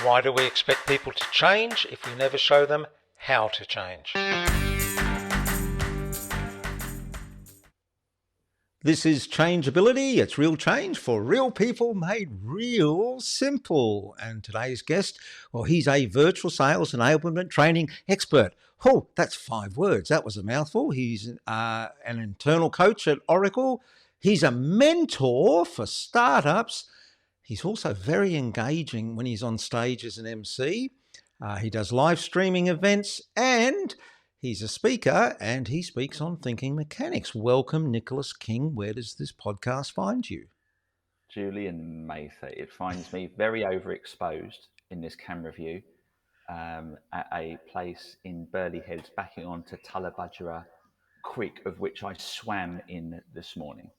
Why do we expect people to change if we never show them how to change? This is Changeability. It's real change for real people made real simple. And today's guest, well, he's a virtual sales enablement training expert. Oh, that's 5 words. That was a mouthful. He's an internal coach at Oracle. He's a mentor for startups. He's also very engaging when he's on stage as an MC. He does live streaming events and he's a speaker and he speaks on thinking mechanics. Welcome, Nicholas King. Where does this podcast find you? Julian Mather. It finds me very overexposed in this camera view at a place in Burleigh Heads backing onto Tullabudgera Creek, of which I swam in this morning.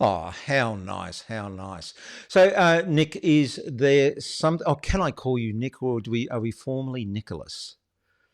Oh, how nice, how nice. So, Nick, is there some, oh, can I call you Nick or are we formally Nicholas?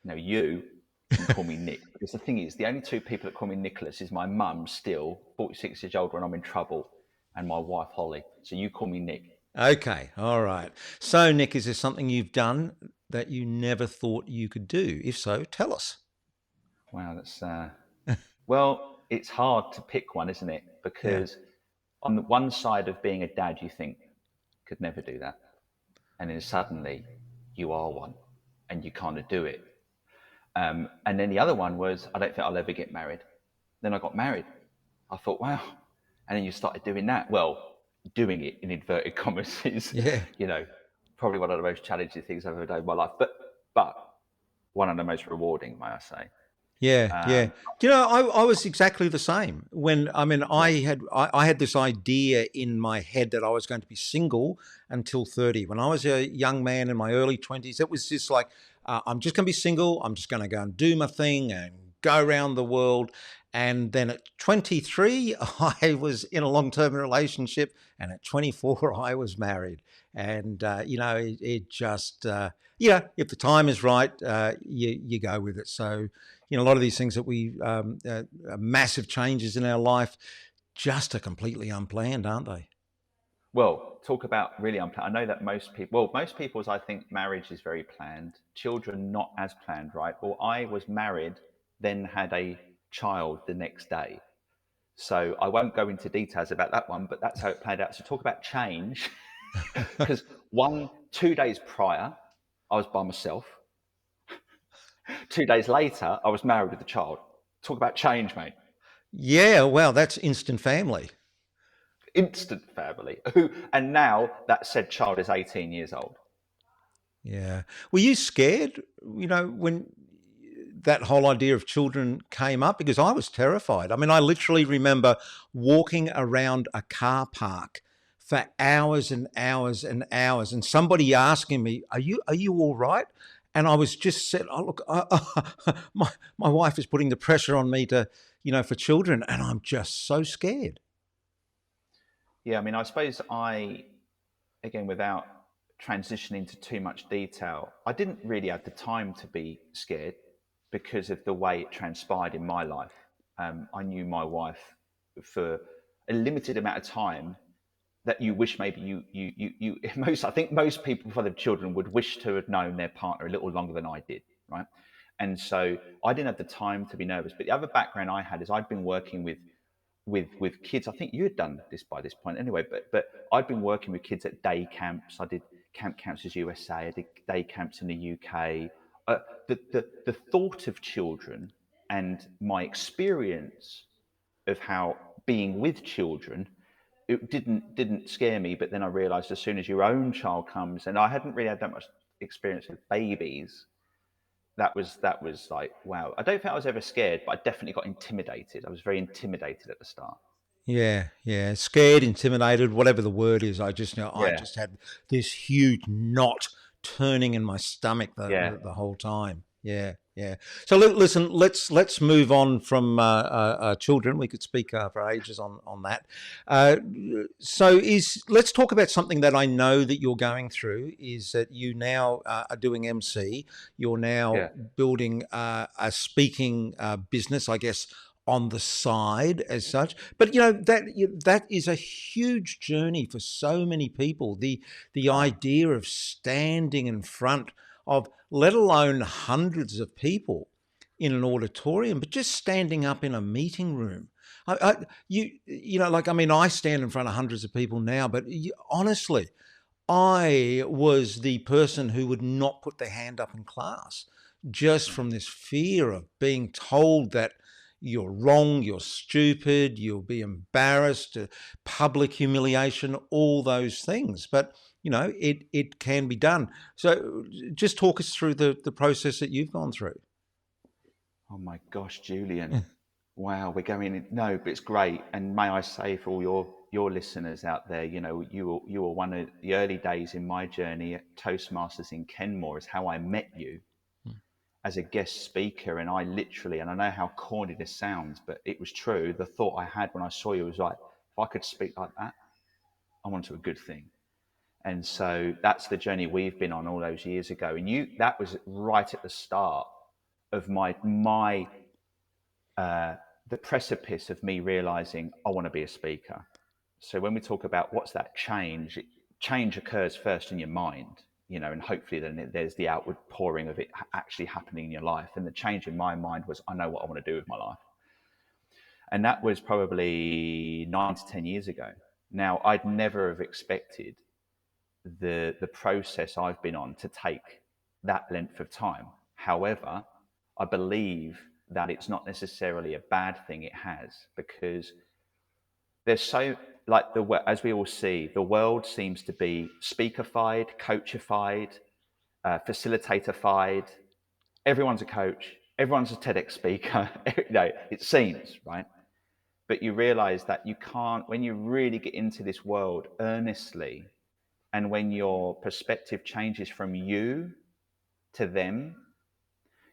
No, you can call me Nick. Because the thing is, the only 2 people that call me Nicholas is my mum, still 46 years old when I'm in trouble, and my wife, Holly. So you call me Nick. Okay, all right. So, Nick, is there something you've done that you never thought you could do? If so, tell us. Wow, that's, well, it's hard to pick one, isn't it? Because on the one side of being a dad, you think, could never do that. And then suddenly you are one and you kind of do it. And then the other one was, I don't think I'll ever get married. Then I got married. I thought, wow. And then you started doing that. Well, doing it in inverted commas is, you know, probably one of the most challenging things I've ever done in my life. But one of the most rewarding, may I say. Yeah. You know, I was exactly the same. When I had this idea in my head that I was going to be single until 30. When I was a young man in my early 20s, it was just like, I'm just going to be single. I'm just going to go and do my thing and go around the world. And then at 23, I was in a long-term relationship, and at 24, I was married. And you know, it just if the time is right, you go with it. So, you know, a lot of these things that we massive changes in our life just are completely unplanned, aren't they? Well, talk about really unplanned. I know that most people's, I think marriage is very planned. Children, not as planned, right? Well, I was married, then had a child the next day. So I won't go into details about that one, but that's how it played out. So talk about change. Because 2 days prior, I was by myself. 2 days later, I was married with a child. Talk about change, mate. Yeah, well, that's instant family. Instant family. And now that said child is 18 years old. Yeah. Were you scared, you know, when that whole idea of children came up? Because I was terrified. I mean, I literally remember walking around a car park for hours and hours and hours, and somebody asking me, are you all right? And I was just said, oh, look, my wife is putting the pressure on me to, you know, for children, and I'm just so scared. Yeah, I mean, I suppose again, without transitioning to too much detail, I didn't really have the time to be scared because of the way it transpired in my life. I knew my wife for a limited amount of time that you wish maybe you I think most people before their children would wish to have known their partner a little longer than I did, right? And so I didn't have the time to be nervous. But the other background I had is I'd been working with kids. I think you had done this by this point anyway, but I'd been working with kids at day camps. I did Camp Counselors USA, I did day camps in the UK. The thought of children and my experience of how being with children, it didn't scare me. But then I realized as soon as your own child comes, and I hadn't really had that much experience with babies, that was like, wow. I don't think I was ever scared, but I definitely got intimidated. I was very intimidated at the start. Yeah, scared, intimidated, whatever the word is. I just know I Yeah. just had this huge knot turning in my stomach Yeah. the whole time. Yeah. So listen, let's move on from children. We could speak for ages on that. Let's talk about something that I know that you're going through. Is that you now are doing MC? You're now building a speaking business, I guess, on the side as such. But that is a huge journey for so many people. The idea of standing in front of, let alone hundreds of people in an auditorium, but just standing up in a meeting room. I stand in front of hundreds of people now, but honestly, I was the person who would not put their hand up in class, just from this fear of being told that you're wrong, you're stupid, you'll be embarrassed, public humiliation, all those things. But it can be done. So just talk us through the process that you've gone through. Oh my gosh, Julian. Wow, we're going in. No, but it's great. And may I say, for all your listeners out there, you were one of the early days in my journey at Toastmasters in Kenmore, is how I met you as a guest speaker. And I literally, and I know how corny this sounds, but it was true. The thought I had when I saw you was like, if I could speak like that, I'm onto a good thing. And so that's the journey we've been on all those years ago. And that was right at the start of the precipice of me realizing I want to be a speaker. So when we talk about what's that change, change occurs first in your mind, and hopefully then there's the outward pouring of it actually happening in your life. And the change in my mind was, I know what I want to do with my life. And that was probably 9 to 10 years ago. Now, I'd never have expected the process I've been on to take that length of time. However, I believe that it's not necessarily a bad thing it has, because there's as we all see, the world seems to be speakerfied, coachified, facilitatorfied. Everyone's a coach, everyone's a TEDx speaker. It seems, right? But you realize that you can't, when you really get into this world earnestly, and when your perspective changes from you to them,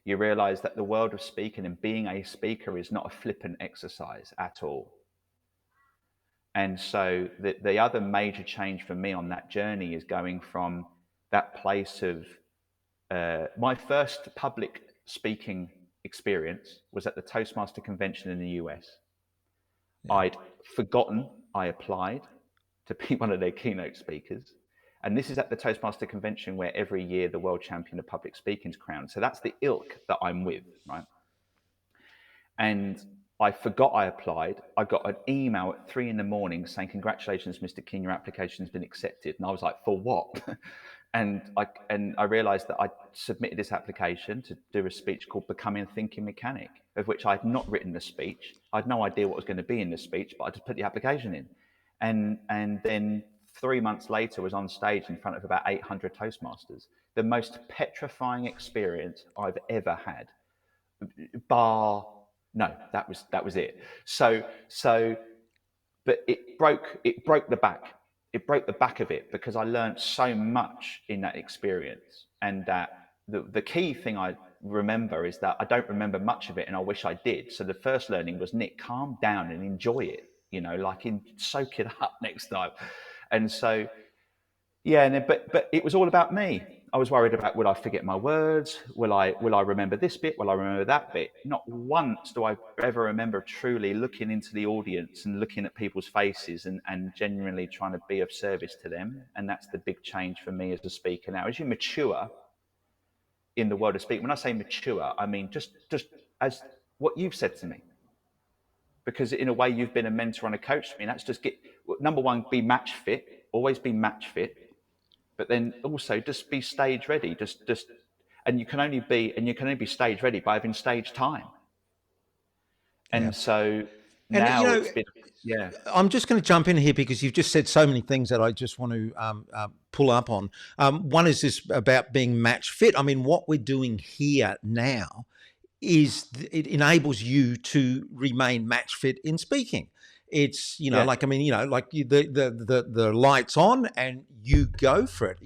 you realize that the world of speaking and being a speaker is not a flippant exercise at all. And so the other major change for me on that journey is going from that place of my first public speaking experience was at the Toastmaster convention in the US. Yeah. I'd forgotten I applied to be one of their keynote speakers. And this is at the Toastmaster convention where every year the world champion of public speaking is crowned. So that's the ilk that I'm with, right? And I forgot I applied. I got an email at 3 a.m. saying, "Congratulations, Mr. King, your application has been accepted." And I was like, "For what?" and I realized that I submitted this application to do a speech called Becoming a Thinking Mechanic, of which I had not written the speech. I had no idea what was going to be in the speech, but I just put the application in. And then 3 months later was on stage in front of about 800 Toastmasters. The most petrifying experience I've ever had. No, that was it. So, but it broke the back. It broke the back of it, because I learned so much in that experience. And that the key thing I remember is that I don't remember much of it, and I wish I did. So the first learning was, Nick, calm down and enjoy it. Soak it up next time. And so, yeah, but it was all about me. I was worried about, will I forget my words? Will I remember this bit? Will I remember that bit? Not once do I ever remember truly looking into the audience and looking at people's faces and genuinely trying to be of service to them. And that's the big change for me as a speaker now. As you mature in the world of speaking, when I say mature, I mean just as what you've said to me. Because in a way, you've been a mentor and a coach to me. And that's just number one, be match fit, always be match fit. But then also just be stage ready. And you can only be stage ready by having stage time. And yeah. So now it's been, yeah. I'm just going to jump in here because you've just said so many things that I just want to pull up on. One is this about being match fit. I mean, what we're doing here now is it enables you to remain match fit in speaking. It's, like the lights on and you go for it.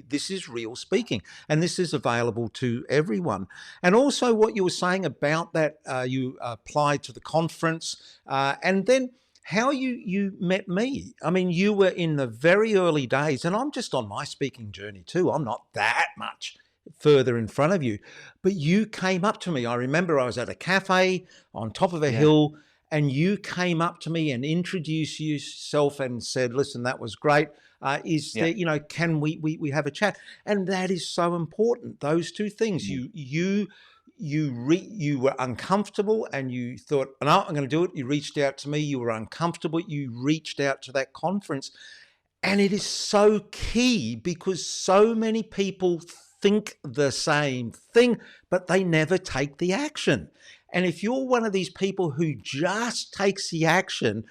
This is real speaking, and this is available to everyone. And also what you were saying about that, you applied to the conference, and then how you met me. I mean, you were in the very early days, and I'm just on my speaking journey too. I'm not that much further in front of you. But you came up to me. I remember I was at a cafe on top of a Yeah. hill, and you came up to me and introduced yourself and said, listen, that was great. Is Yeah. there, can we have a chat? And that is so important. Those two things. Mm. You were uncomfortable and you thought, no, I'm going to do it. You reached out to me. You were uncomfortable. You reached out to that conference. And it is so key because so many people think the same thing, but they never take the action. And if you're one of these people who just takes the action,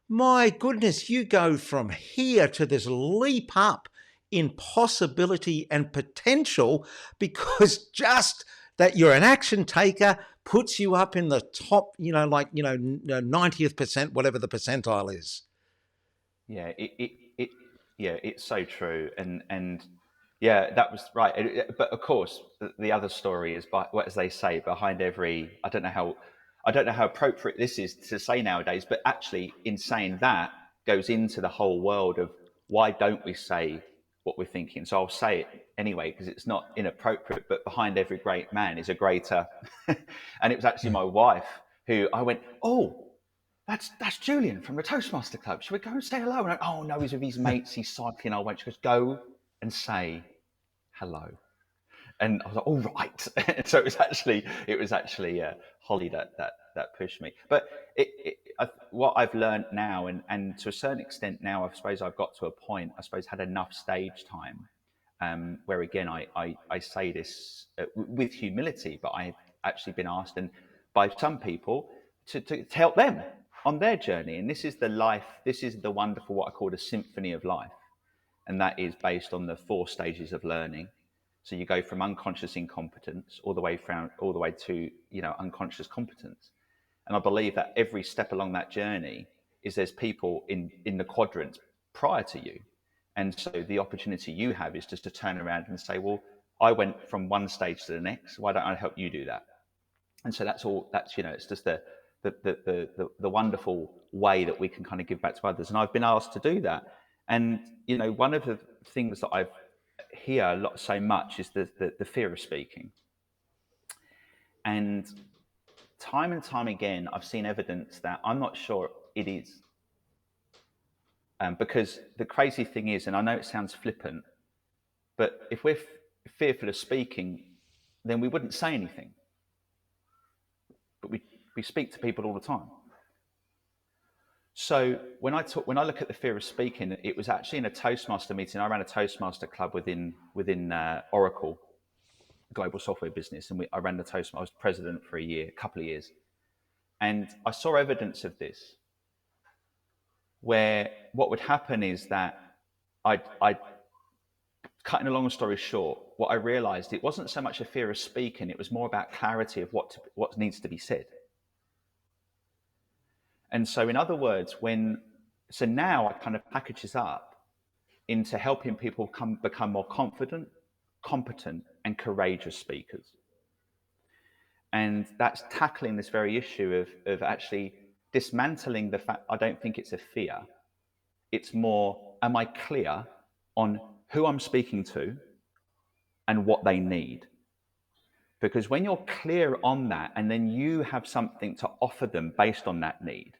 my goodness, you go from here to this leap up in possibility and potential, because just that you're an action taker puts you up in the top, 90th percent, whatever the percentile is. Yeah, yeah, it's so true, and yeah, that was right. But of course, the other story is, as they say, behind every. I don't know how appropriate this is to say nowadays, but actually, in saying that, goes into the whole world of why don't we say what we're thinking. So I'll say it anyway because it's not inappropriate. But behind every great man is a greater, and it was actually my wife who I went, oh. That's Julian from the Toastmaster Club. Should we go and say hello? And I, oh no, he's with his mates. He's cycling. I went. She goes, go and say hello. And I was like, all right. So it was actually Holly that pushed me. But what I've learned now, and to a certain extent now, I suppose I've got to a point. I suppose had enough stage time, where again I say this with humility, but I've actually been asked and by some people to help them on their journey. And this is the wonderful, what I call the symphony of life. And that is based on the 4 stages of learning. So you go from unconscious incompetence all the way to, unconscious competence. And I believe that every step along that journey there's people in the quadrants prior to you. And so the opportunity you have is just to turn around and say, well, I went from one stage to the next. Why don't I help you do that? And so it's just the wonderful way that we can kind of give back to others. And I've been asked to do that. And, one of the things that I hear a lot so much is the fear of speaking. And time again, I've seen evidence that I'm not sure it is. Because the crazy thing is, and I know it sounds flippant, but if we're fearful of speaking, then we wouldn't say anything. But we speak to people all the time. So when I look at the fear of speaking, it was actually in a Toastmaster meeting. I ran a Toastmaster club within Oracle, global software business, and I ran the Toastmaster. I was president for a couple of years, and I saw evidence of this, where what would happen is that I cutting a long story short, what I realized, it wasn't so much a fear of speaking, it was more about clarity of what needs to be said. And so in other words, so now I kind of package this up into helping people become more confident, competent, and courageous speakers. And that's tackling this very issue of actually dismantling the fact, I don't think it's a fear. It's more, am I clear on who I'm speaking to and what they need? Because when you're clear on that, and then you have something to offer them based on that need,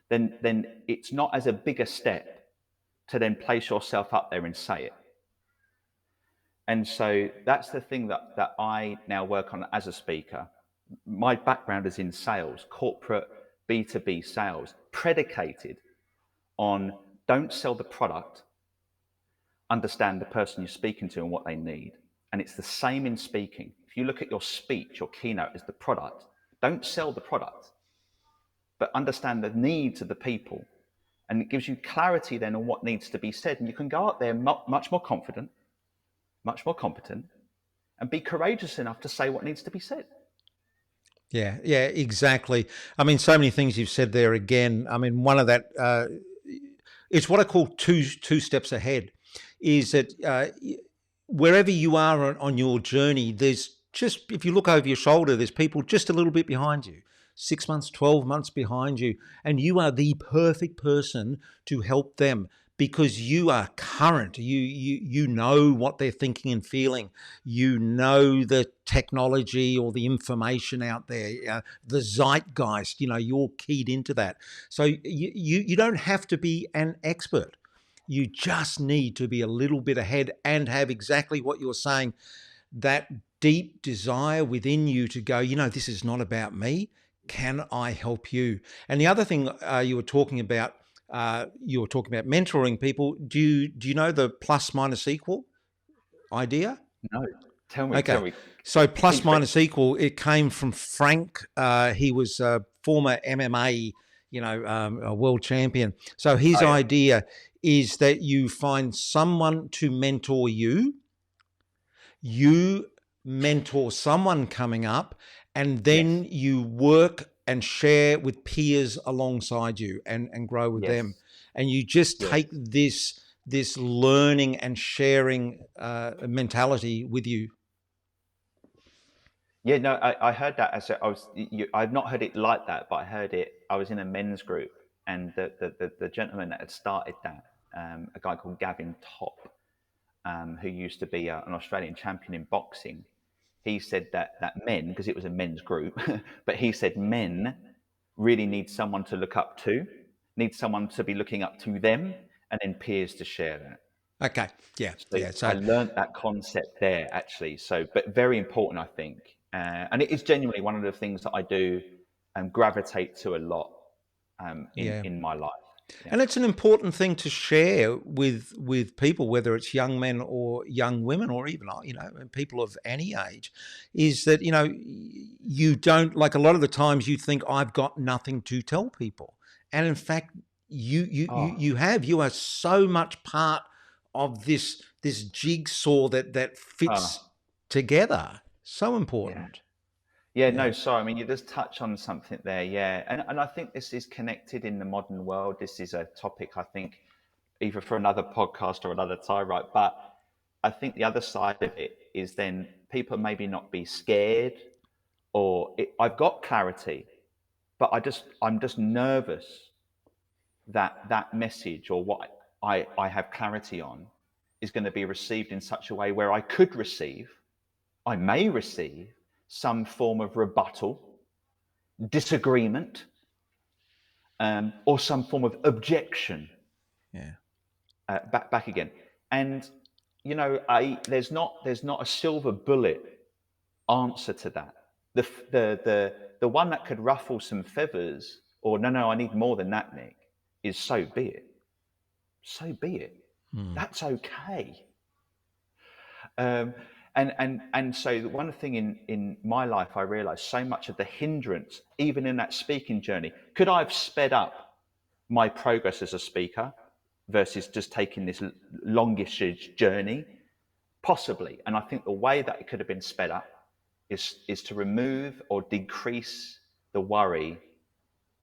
then it's not as a bigger step to then place yourself up there and say it. And so that's the thing that I now work on as a speaker. My background is in sales, corporate B2B sales, predicated on don't sell the product, understand the person you're speaking to and what they need. And it's the same in speaking. If you look at your speech, your keynote is the product. Don't sell the product, but understand the needs of the people. And it gives you clarity then on what needs to be said. And you can go out there much more confident, much more competent, and be courageous enough to say what needs to be said. Yeah, exactly. I mean, so many things you've said there again. I mean, one of that, it's what I call two steps ahead, is that wherever you are on your journey, there's just, if you look over your shoulder, there's people just a little bit behind you, 6 months, 12 months behind you, and you are the perfect person to help them because you are current. You know what they're thinking and feeling. You know the technology or the information out there, the zeitgeist. You're keyed into that. So you don't have to be an expert. You just need to be a little bit ahead and have exactly what you're saying, that deep desire within you to go, this is not about me. Can I help you? And the other thing you were talking about mentoring people. Do you know the plus minus equal idea? No, tell Okay. me. So plus Please, minus equal, it came from Frank. He was a former MMA, a world champion. So his oh, yeah. idea is that you find someone to mentor you. You mentor someone coming up, and then Yes, you work and share with peers alongside you and grow with them. yes, And you just yes. take this learning and sharing mentality with you. Yeah, no, I heard that I've not heard it like that, but I heard it. I was in a men's group, and the gentleman that had started that, a guy called Gavin Top, who used to be an Australian champion in boxing, he said that men, because it was a men's group, but he said men really need someone to look up to, need someone to be looking up to them, and then peers to share that. Okay. Yeah. So Yeah. I So learned that concept there actually. So, but very important, I think, and it is genuinely one of the things that I do and gravitate to a lot yeah. in my life. Yeah. And it's an important thing to share with people, whether it's young men or young women, or even people of any age, is that you don't, like, a lot of the times you think I've got nothing to tell people, and in fact Oh, you are so much part of this jigsaw that uh, fits together. So yeah. important. Yeah, Yeah. no, sorry. I mean, you just touch on something there. Yeah. And I think this is connected in the modern world. This is a topic, I think, either for another podcast or another time, right? But I think the other side of it is then people maybe not be scared I've got clarity, but I'm just nervous that that message or what I have clarity on is going to be received in such a way where I may receive some form of rebuttal, disagreement, or some form of objection Yeah. back again. And there's not a silver bullet answer to that. The one that could ruffle some feathers, or no, I need more than that, Nick, is so be it. So be it. Hmm. That's okay. Um, and so one thing in my life, I realized so much of the hindrance, even in that speaking journey, could I have sped up my progress as a speaker versus just taking this longish journey? Possibly. And I think the way that it could have been sped up is to remove or decrease the worry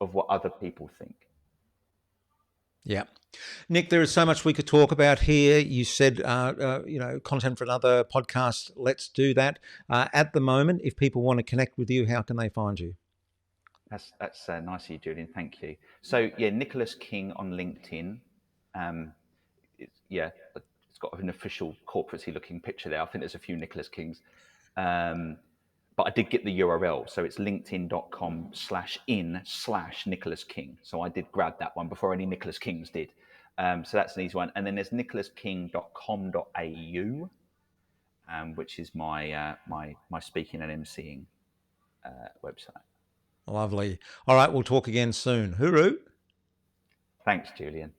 of what other people think. Yeah. Nick, there is so much we could talk about here. You said, content for another podcast. Let's do that. At the moment, if people want to connect with you, how can they find you? That's nice of you, Julian. Thank you. So yeah, Nicholas King on LinkedIn. Um, it's got an official corporate-y looking picture there. I think there's a few Nicholas Kings. But I did get the URL. So it's linkedin.com/in/Nicholas King. So I did grab that one before any Nicholas Kings did. So that's an easy one. And then there's nicholasking.com.au, which is my speaking and emceeing website. Lovely. All right, we'll talk again soon. Hooroo. Thanks, Julian.